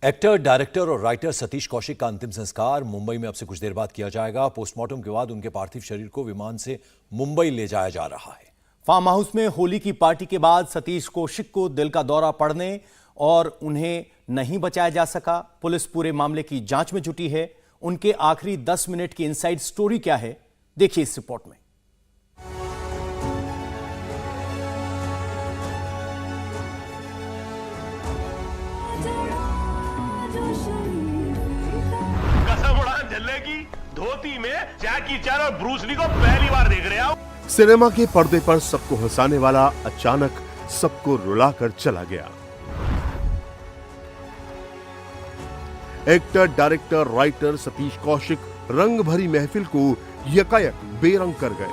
Actor, director और writer Satish Kaushik का अंतिम संस्कार मुंबई में अब से कुछ देर बाद किया जाएगा। पोस्टमार्टम के बाद उनके पार्थिव शरीर को विमान से मुंबई ले जाया जा रहा है। फार्म हाउस में होली की पार्टी के बाद सतीश कौशिक को दिल का दौरा पड़ने और उन्हें नहीं बचाया जा सका। पुलिस पूरे मामले की जांच में जुटी है। उनके आखिरी 10 मिनट की इनसाइड स्टोरी क्या है, देखिए इस रिपोर्ट में। की धोती में जैकी चैन और ब्रूस ली को पहली बार देख रहे हैं। सिनेमा के पर्दे पर सबको हंसाने वाला अचानक सबको रुलाकर चला गया। Actor, director, writer Satish Kaushik रंग भरी महफिल को यकायक बेरंग कर गए।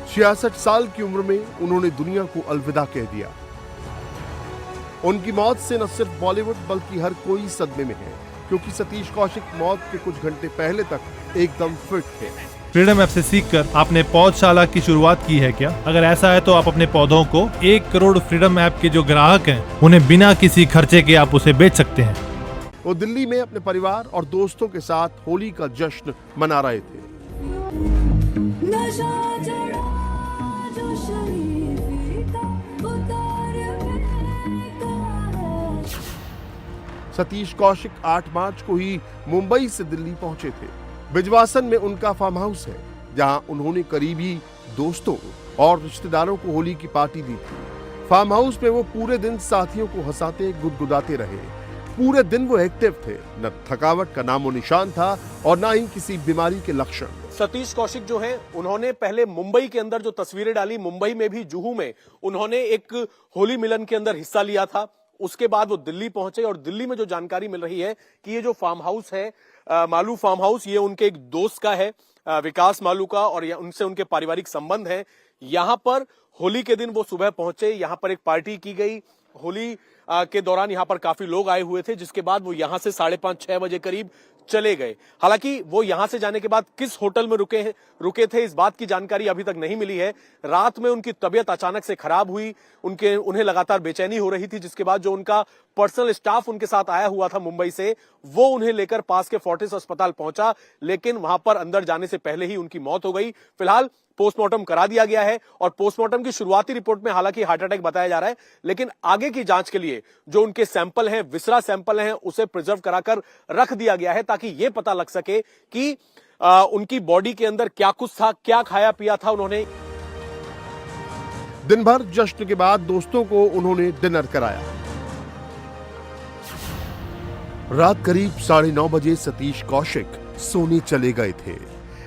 छियासठ साल की उम्र में उन्होंने दुनिया को अलविदा कह दिया। उनकी मौत से न सिर्फ बॉलीवुड बल्कि हर कोई सदमे में है, क्योंकि सतीश कौशिक मौत के कुछ घंटे पहले तक एकदम फिट थे। फ्रीडम ऐप से सीखकर आपने पौधशाला की शुरुआत की है क्या? अगर ऐसा है तो आप अपने पौधों को 1 करोड़ फ्रीडम ऐप के जो ग्राहक हैं उन्हें बिना किसी खर्चे के आप उसे बेच सकते हैं। वो दिल्ली में अपने परिवार और दोस्तों के साथ होली का जश्न मना रहे थे। सतीश कौशिक 8 मार्च को ही मुंबई से दिल्ली पहुंचे थे। बिजवासन में उनका फार्म हाउस है, जहां उन्होंने करीबी दोस्तों और रिश्तेदारों को होली की पार्टी दी थी। फार्म हाउस में वो पूरे दिन साथियों को हंसाते गुदगुदाते रहे। पूरे दिन वो एक्टिव थे, न थकावट का नामो निशान था और न ही किसी बीमारी के लक्षण। सतीश कौशिक जो है, उन्होंने पहले मुंबई के अंदर जो तस्वीरें डाली, मुंबई में भी जुहू में उन्होंने एक होली मिलन के अंदर हिस्सा लिया था। उसके बाद वो दिल्ली पहुंचे और दिल्ली में जो जानकारी मिल रही है कि ये जो फार्म हाउस है, मालू फार्म हाउस, ये उनके एक दोस्त का है, विकास मालू का, और उनसे उनके पारिवारिक संबंध हैं। यहां पर होली के दिन वो सुबह पहुंचे, यहां पर एक पार्टी की गई। होली के दौरान यहां पर काफी लोग आए हुए थे, जिसके बाद वो यहां से 5:30-6 बजे करीब चले गए। हालांकि वो यहां से जाने के बाद किस होटल में रुके थे, इस बात की जानकारी अभी तक नहीं मिली है। रात में उनकी तबीयत अचानक से खराब हुई, उन्हें लगातार बेचैनी हो रही थी, जिसके बाद जो उनका पर्सनल स्टाफ उनके साथ आया हुआ था मुंबई से, वो उन्हें लेकर पास के फोर्टिस अस्पताल पहुंचा, लेकिन वहां पर अंदर जाने से पहले ही उनकी मौत हो गई। फिलहाल पोस्टमार्टम करा दिया गया है और पोस्टमार्टम की शुरुआती रिपोर्ट में हालांकि हार्ट अटैक बताया जा रहा है, लेकिन आगे की जांच के लिए जो उनके सैंपल हैं, विसरा सैंपल हैं, उसे प्रिजर्व कराकर रख दिया गया है, ताकि यह पता लग सके कि उनकी बॉडी के अंदर क्या कुछ था, क्या खाया पिया था उन्होंने। दिन भर जश्न के बाद दोस्तों को उन्होंने डिनर कराया। रात करीब 9:30 बजे सतीश कौशिक सोने चले गए थे।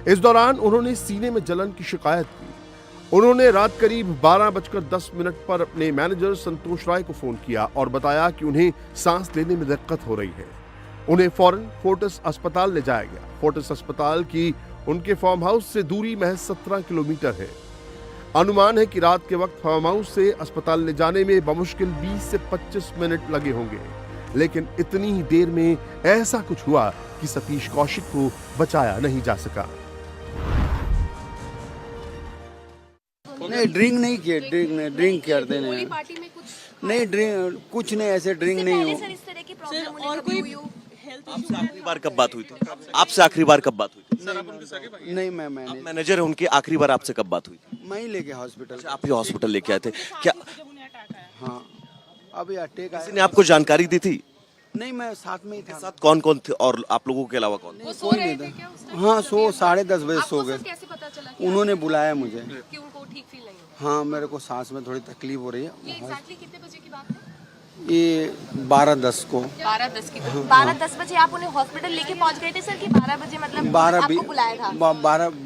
इस दौरान उन्होंने सीने में जलन की शिकायत की। उन्होंने रात करीब 12:10 पर अपने मैनेजर संतोष राय को फोन किया और बताया कि उन्हें सांस लेने में दिक्कत हो रही है। उन्हें फौरन फोर्टिस अस्पताल ले जाया गया। फोर्टिस अस्पताल की उनके फार्म हाउस से दूरी महज 17 किलोमीटर है। अनुमान है कि रात के वक्त फार्म हाउस से अस्पताल ले जाने में बमुश्किल 20 से 25 मिनट लगे होंगे, लेकिन इतनी ही देर में ऐसा कुछ हुआ कि सतीश कौशिक को बचाया नहीं जा सका। नहीं, ड्रिंक नहीं किए, ड्रिंक करते नहीं। पार्टी में नहीं, ड्रिंक कुछ नहीं, ऐसे ड्रिंक नहीं हो। सर, इस तरह की प्रॉब्लम और कोई आपसे आखिरी बार कब बात हुई थी? आपसे आखिरी बार कब बात हुई थी? नहीं, मैं मैनेजर है उनकी, आखिरी बार आपसे कब बात हुई थी? मैं ही लेके हॉस्पिटल। आप ही हॉस्पिटल लेके आए थे क्या? हाँ, अभी अटैक आया। किसी ने आपको जानकारी दी थी? नहीं, मैं साथ में ही था। साथ कौन कौन थे और आप लोगों के अलावा कौन? कोई नहीं था। हाँ, 10:30 बजे सो गए। उन्होंने बुलाया मुझे कि उनको ठीक फील नहीं हो। हाँ, मेरे को सांस में थोड़ी तकलीफ हो रही है। ये एग्जैक्टली कितने बजे की बात है? ये 12:10 को। 12:10 की बात। 12:10 बजे आप उन्हें हॉस्पिटल लेके पहुंच गए थे सर, कि 12 बजे मतलब 12 आपको बुलाया था?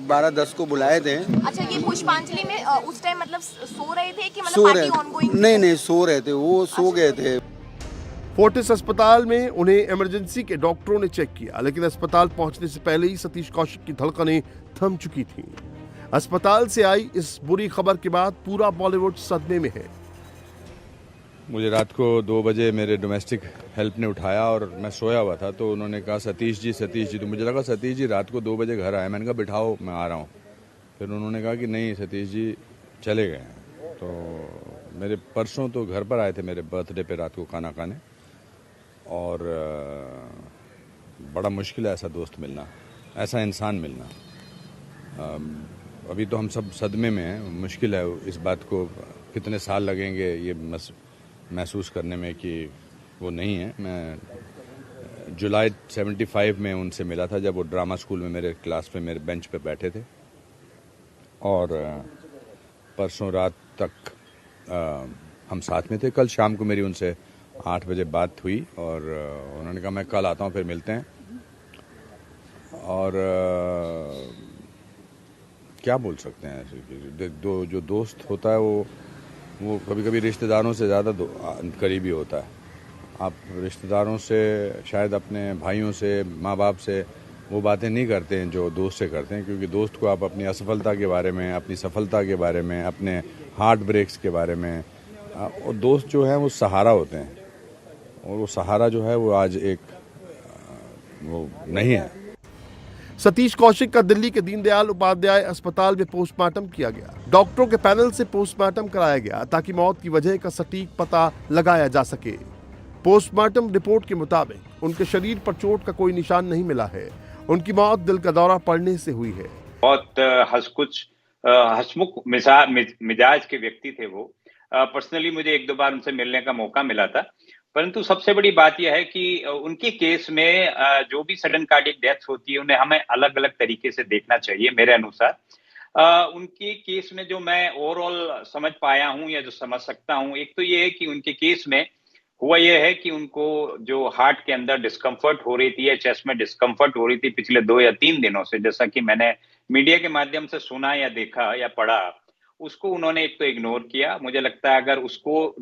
12:10 को बुलाए थे। अच्छा, ये पुष्पांजलि में उस टाइम मतलब सो रहे थे कि मतलब पार्टी ऑनगोइंग? नहीं, सो रहे थे, वो सो गए थे। फोर्टिस अस्पताल में उन्हें इमरजेंसी के डॉक्टरों ने चेक किया, लेकिन अस्पताल पहुंचने से पहले ही सतीश कौशिक की धड़कनें थम चुकी थीं। अस्पताल से आई इस बुरी खबर के बाद पूरा बॉलीवुड सदमे में है। मुझे रात को 2 बजे मेरे डोमेस्टिक हेल्प ने उठाया और मैं सोया हुआ था, तो उन्होंने कहा सतीश जी। तो मुझे लगा सतीश जी रात को 2 बजे घर आए। मैंने कहा बिठाओ, मैं आ रहा हूँ। फिर उन्होंने कहा कि नहीं सतीश जी चले गए हैं। तो मेरे परसों तो घर पर आए थे मेरे बर्थडे पे रात को खाना खाने, और बड़ा मुश्किल है ऐसा दोस्त मिलना, ऐसा इंसान मिलना। अभी तो हम सब सदमे में हैं, मुश्किल है इस बात को कितने साल लगेंगे ये महसूस करने में कि वो नहीं है। मैं जुलाई 75 में उनसे मिला था, जब वो ड्रामा स्कूल में मेरे क्लास पे मेरे बेंच पे बैठे थे, और परसों रात तक हम साथ में थे। कल शाम को मेरी उनसे 8 बजे बात हुई, और उन्होंने कहा मैं कल आता हूँ, फिर मिलते हैं। और क्या बोल सकते हैं, जो दोस्त होता है वो कभी कभी रिश्तेदारों से ज़्यादा करीबी होता है। आप रिश्तेदारों से, शायद अपने भाइयों से, माँ बाप से वो बातें नहीं करते हैं जो दोस्त से करते हैं, क्योंकि दोस्त को आप अपनी असफलता के बारे में, अपनी सफलता के बारे में, अपने हार्ट ब्रेक्स के बारे में, और दोस्त जो है वो सहारा होते हैं, और वो सहारा जो है वो आज वो नहीं है। सतीश कौशिक का दिल्ली के दीनदयाल उपाध्याय अस्पताल में पोस्टमार्टम किया गया। डॉक्टरों के पैनल से पोस्टमार्टम कराया गया ताकि मौत की वजह का सटीक पता लगाया जा सके। पोस्टमार्टम रिपोर्ट के मुताबिक उनके शरीर पर चोट का कोई निशान नहीं मिला है। उनकी मौत दिल का दौरा पड़ने से हुई है। बहुत हंसमुख मिजाज के व्यक्ति थे वो। पर्सनली मुझे 1-2 बार उनसे मिलने का मौका मिला था, परंतु सबसे बड़ी बात यह है कि उनके केस में जो भी सडन कार्डियक डेथ होती है उन्हें हमें अलग अलग तरीके से देखना चाहिए। मेरे अनुसार उनके केस में जो मैं ओवरऑल समझ पाया हूं या जो समझ सकता हूं, एक तो ये है कि उनके केस में हुआ यह है कि उनको जो हार्ट के अंदर डिस्कम्फर्ट हो रही थी या चेस्ट में डिस्कम्फर्ट हो रही थी पिछले 2 या 3 दिनों से, जैसा कि मैंने मीडिया के माध्यम से सुना या देखा या पढ़ा, उसको उन्होंने एक तो इग्नोर किया। मुझे लगता है अगर उसको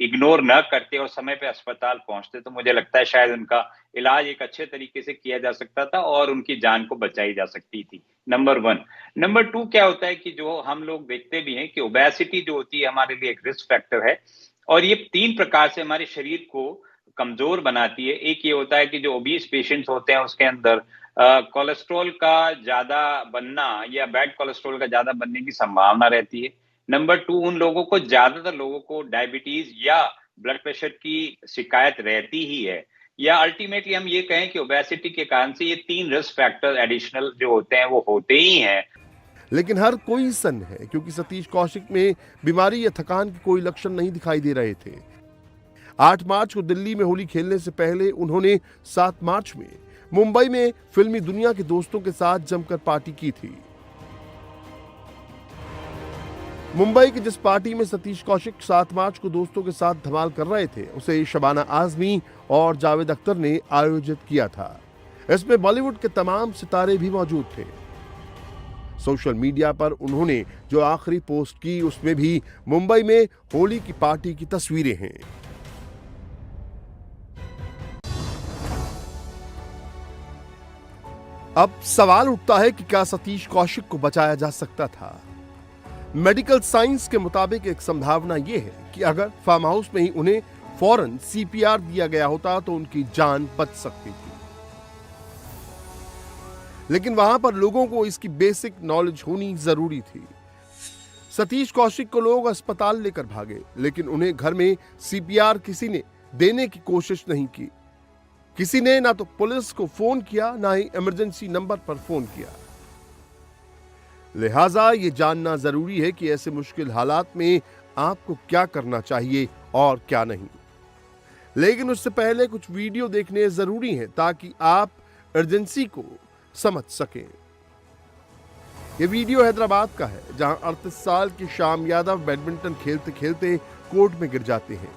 इग्नोर न करते और समय पे अस्पताल पहुंचते तो मुझे लगता है शायद उनका इलाज एक अच्छे तरीके से किया जा सकता था और उनकी जान को बचाई जा सकती थी। नंबर 1। नंबर 2 क्या होता है कि जो हम लोग देखते भी हैं कि ओबेसिटी जो होती है हमारे लिए एक रिस्क फैक्टर है, और ये 3 प्रकार से हमारे शरीर को कमजोर बनाती है। एक ये होता है कि जो ओबीस पेशेंट्स होते हैं उसके अंदर कोलेस्ट्रॉल का ज्यादा बनना या बैड कोलेस्ट्रॉल का ज्यादा बनने की संभावना रहती है। नंबर 2, उन लोगों को, ज्यादातर लोगों को डायबिटीज या ब्लड प्रेशर की शिकायत रहती ही है, या अल्टीमेटली हम ये कहें कि ओबेसिटी के कारण से ये 3 रिस्क फैक्टर एडिशनल जो होते हैं वो होते ही हैं। लेकिन हर कोई सन्न है क्योंकि सतीश कौशिक में बीमारी या थकान के कोई लक्षण नहीं दिखाई दे रहे थे। 8 मार्च को दिल्ली में होली खेलने से पहले उन्होंने 7 मार्च में मुंबई में फिल्मी दुनिया के दोस्तों के साथ जमकर पार्टी की थी। मुंबई की जिस पार्टी में सतीश कौशिक 7 मार्च को दोस्तों के साथ धमाल कर रहे थे उसे शबाना आजमी और जावेद अख्तर ने आयोजित किया था। इसमें बॉलीवुड के तमाम सितारे भी मौजूद थे। सोशल मीडिया पर उन्होंने जो आखिरी पोस्ट की उसमें भी मुंबई में होली की पार्टी की तस्वीरें हैं। अब सवाल उठता है कि क्या सतीश कौशिक को बचाया जा सकता था। मेडिकल साइंस के मुताबिक एक संभावना यह है कि अगर फार्म हाउस में ही उन्हें फौरन सीपीआर दिया गया होता तो उनकी जान बच सकती थी। लेकिन वहां पर लोगों को इसकी बेसिक नॉलेज होनी जरूरी थी। सतीश कौशिक को लोग अस्पताल लेकर भागे, लेकिन उन्हें घर में सीपीआर किसी ने देने की कोशिश नहीं की। किसी ने ना तो पुलिस को फोन किया ना ही इमरजेंसी नंबर पर फोन किया। लिहाजा यह जानना जरूरी है कि ऐसे मुश्किल हालात में आपको क्या करना चाहिए और क्या नहीं। लेकिन उससे पहले कुछ वीडियो देखने जरूरी हैं ताकि आप अर्जेंसी को समझ सकें। यह वीडियो हैदराबाद का है जहां 38 साल के श्याम यादव बैडमिंटन खेलते खेलते कोर्ट में गिर जाते हैं।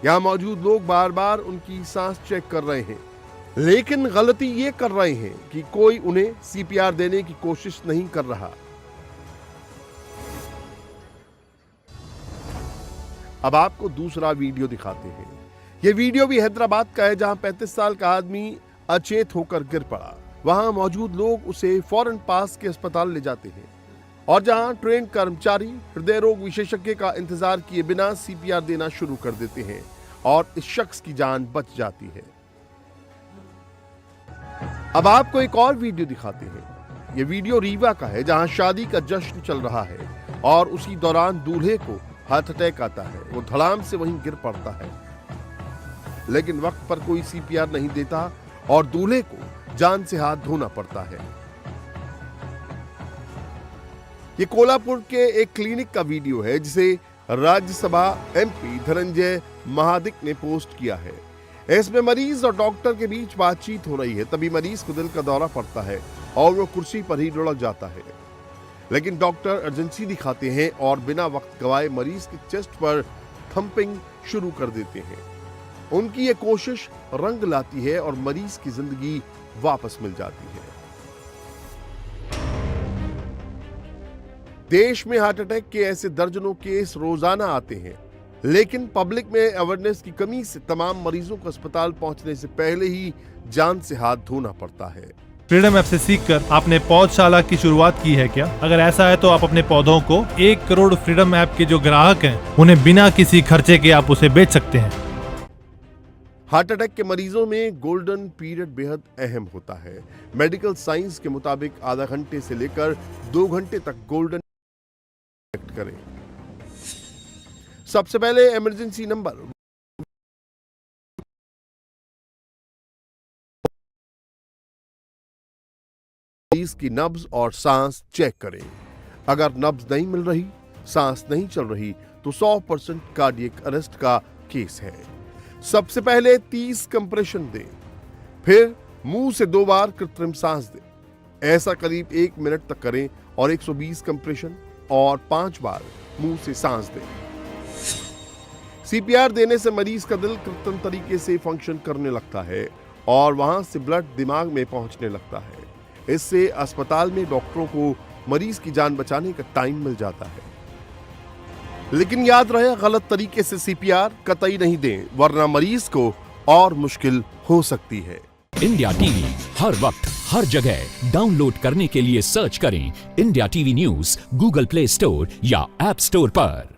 यहां मौजूद लोग बार बार उनकी सांस चेक कर रहे हैं, लेकिन गलती ये कर रहे हैं कि कोई उन्हें सीपीआर देने की कोशिश नहीं कर रहा। अब आपको दूसरा वीडियो दिखाते हैं। यह वीडियो भी हैदराबाद का है जहां 35 साल का आदमी अचेत होकर गिर पड़ा। वहां मौजूद लोग उसे फौरन पास के अस्पताल ले जाते हैं और जहां ट्रेन कर्मचारी हृदय रोग विशेषज्ञ का इंतजार किए बिना सीपीआर देना शुरू कर देते हैं और इस शख्स की जान बच जाती है। अब आपको एक और वीडियो दिखाते हैं। यह वीडियो रीवा का है जहां शादी का जश्न चल रहा है और उसी दौरान दूल्हे को हार्ट अटैक आता है। वो धड़ाम से वहीं गिर पड़ता है, लेकिन वक्त पर कोई सीपीआर नहीं देता और दूल्हे को जान से हाथ धोना पड़ता है। ये कोल्हापुर के एक क्लिनिक का वीडियो है जिसे राज्यसभा एमपी धनंजय महादिक ने पोस्ट किया है। इसमें मरीज और डॉक्टर के बीच बातचीत हो रही है। तभी मरीज को दिल का दौरा पड़ता है और वो कुर्सी पर ही लुढ़क जाता है, लेकिन डॉक्टर अर्जेंसी दिखाते हैं और बिना वक्त गवाए मरीज के चेस्ट पर थंपिंग शुरू कर देते हैं। उनकी ये कोशिश रंग लाती है और मरीज की जिंदगी वापस मिल जाती है। देश में हार्ट अटैक के ऐसे दर्जनों केस रोजाना आते हैं, लेकिन पब्लिक में अवेयरनेस की कमी से तमाम मरीजों को अस्पताल पहुंचने से पहले ही जान से हाथ धोना पड़ता है। फ्रीडम ऐप से सीखकर आपने पौधशाला की शुरुआत की है क्या? अगर ऐसा है तो आप अपने पौधों को 1 करोड़ फ्रीडम ऐप के जो ग्राहक हैं उन्हें बिना किसी खर्चे के आप उसे बेच सकते हैं। हार्ट अटैक के मरीजों में गोल्डन पीरियड बेहद अहम होता है। मेडिकल साइंस के मुताबिक आधा घंटे से लेकर 2 घंटे तक गोल्डन करें। सबसे पहले इमरजेंसी नंबर मरीज की नब्ज और सांस चेक करें। अगर नब्ज नहीं मिल रही, सांस नहीं चल रही तो 100% कार्डियक अरेस्ट का केस है। सबसे पहले 30 कंप्रेशन दें, फिर मुंह से 2 बार कृत्रिम सांस दें। ऐसा करीब 1 मिनट तक करें और 120 कंप्रेशन और 5 बार मुंह से सांस दें। सीपीआर देने से मरीज का दिल कृत्रिम तरीके से फंक्शन करने लगता है और वहां से ब्लड दिमाग में पहुंचने लगता है। इससे अस्पताल में डॉक्टरों को मरीज की जान बचाने का टाइम मिल जाता है। लेकिन याद रहे, गलत तरीके से सीपीआर कतई नहीं दें, वरना मरीज को और मुश्किल हो सकती है। इंडिया टीवी हर वक्त हर जगह डाउनलोड करने के लिए सर्च करें India TV news Google play store या ऐप स्टोर पर।